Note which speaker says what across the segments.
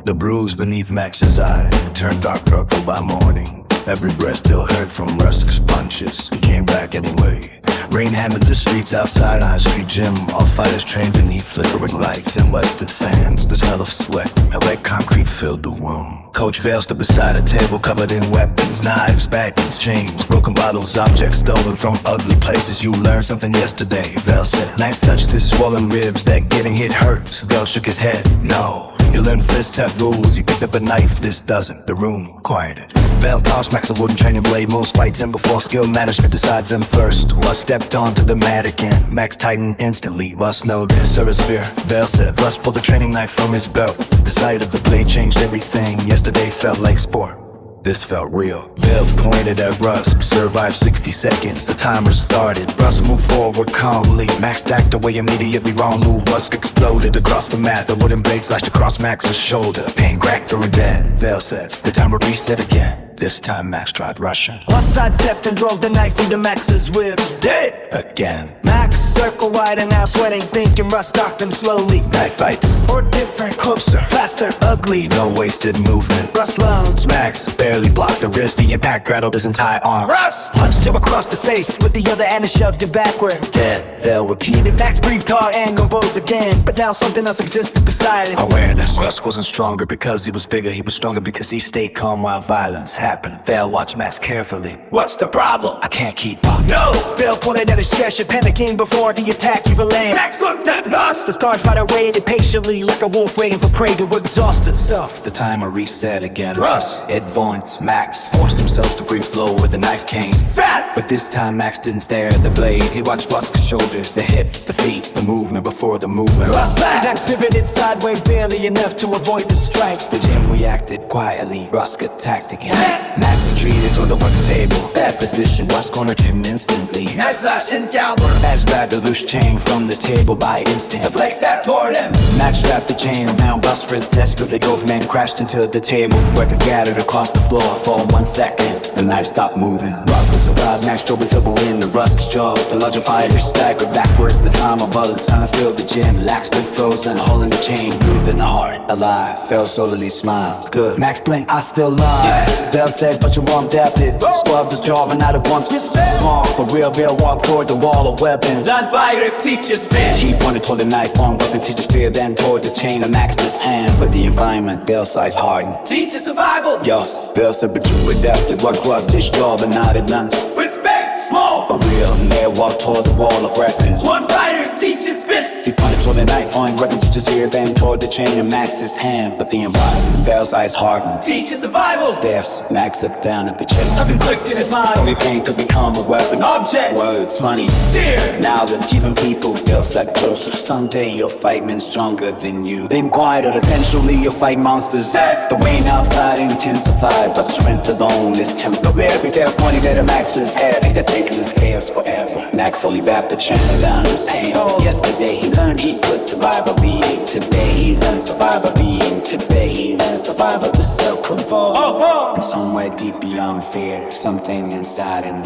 Speaker 1: The bruise beneath Max's eye turned dark purple by morning. Every breath still hurt from Rusk's punches. He came back anyway. Rain hammered the streets outside High Street Gym. All fighters trained beneath flickering lights and wasted fans. The smell of sweat and wet concrete filled the room. Coach Vale stood beside a table covered in weapons, knives, batons, chains, broken bottles, objects stolen from ugly places. You learned something yesterday, Vale said. Max touched his swollen ribs, that getting hit hurts. Vale shook his head, no. You learn fists have rules, you picked up a knife, this doesn't. The room quieted. Vale tossed Max a wooden training blade. Most fights end before skill matters, fit decides them first. Russ stepped onto the mat again. Max tightened instantly. Russ noticed service fear. Vale said. Russ pulled the training knife from his belt. The sight of the blade changed everything. Yesterday felt like sport. This felt real. Vale pointed at Rusk. Survived 60 seconds. The timer started. Rusk moved forward calmly. Max backed away immediately. Wrong move. Rusk exploded across the mat. The wooden blade slashed across Max's shoulder. Pain cracked through dead. Vale said. The timer reset again. This time Max tried rushing.
Speaker 2: Russ sidestepped and drove the knife into Max's ribs. Dead
Speaker 1: again.
Speaker 2: Max circle wide and now sweating, thinking Russ stalked him slowly.
Speaker 1: Knife fights.
Speaker 2: Or different,
Speaker 1: Closer.
Speaker 2: faster, ugly.
Speaker 1: No wasted movement.
Speaker 2: Russ lounged.
Speaker 1: Max barely blocked the wrist. The impact rattled his entire arm.
Speaker 2: Russ punched him across the face with the other hand and shoved him backward.
Speaker 1: Dead. Vale repeated.
Speaker 2: Max breathed hard and composed again, but now something else existed beside him.
Speaker 1: Awareness. Rusk wasn't stronger because he was bigger. He was stronger because he stayed calm while violence happened. Vale watched Max carefully. What's the problem? I can't keep up.
Speaker 2: No! Vale pointed at his chest, panicking before the attack even landed.
Speaker 1: Max looked at us.
Speaker 2: The scarred fighter waited patiently like a wolf waiting for prey to exhaust itself.
Speaker 1: The timer reset again. Russ advanced. Max forced himself to breathe slow where the knife came.
Speaker 2: Fast!
Speaker 1: But this time Max didn't stare at the blade. He watched Rusk's shoulders, the hips, the feet, the movement before the movement.
Speaker 2: Russ laughed. Max pivoted sideways barely enough to avoid the strike.
Speaker 1: The gym reacted quietly. Rusk attacked again. Max retreated to the work table. Bad position. Rusk cornered him instantly.
Speaker 2: Knife flashing downward.
Speaker 1: Max grabbed a loose chain from the table by instinct.
Speaker 2: The blade stepped toward him.
Speaker 1: Max wrapped the chain around Rusk's wrist desperately. Both men crashed into the table. Workers scattered across the floor for 1 second. The knife stopped moving. Rusk looked surprised. Max drove a elbow into Rusk's jaw. The larger fighter staggered backward. The timer buzzed. Silence filled the gym. Lax stood frozen, holding the chain. Breathing hard. Alive. Fell solely smiled. Good. Max blinked. I still love. Vale said, but your mom adapted. Squabbed his jaw and not at once. Small, but real Vale walked toward the wall of weapons.
Speaker 2: Fighter teaches fear.
Speaker 1: He pointed toward the knife on weapon teaches fear, then toward the chain of Max's hand. But the environment, Vale's size hardened.
Speaker 2: Teaches survival.
Speaker 1: Yes, Vale said, but you adapted. What rubbed his jaw but nodded nonce.
Speaker 2: Respect, small.
Speaker 1: But real Vale walked toward the wall of weapons.
Speaker 2: One fighter teaches fist.
Speaker 1: He pointed toward the knife on weapon teaches fear, then toward the chain of Max's hand. But the environment, Vale's eyes hardened.
Speaker 2: Teaches survival.
Speaker 1: Deaths, Max looked down at the chest.
Speaker 2: Something clicked in his mind.
Speaker 1: Only pain could become a weapon.
Speaker 2: Objects.
Speaker 1: Words, money.
Speaker 2: Fear.
Speaker 1: Now that even people feel like closer. Someday you'll fight men stronger than you. Then quieter, eventually you'll fight monsters. The rain outside intensified, but strength alone is temporary. They're pointing at Max's head. They're taking his chaos forever. Max only wrapped the chain around his hand. Yesterday he learned he could survive a being. Today he learned survive a being. Today he learned survive the self-control. And somewhere deep beyond fear, something inside him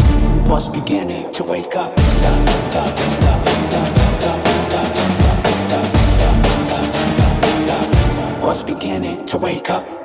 Speaker 1: was beginning to wake up. Was beginning to wake up.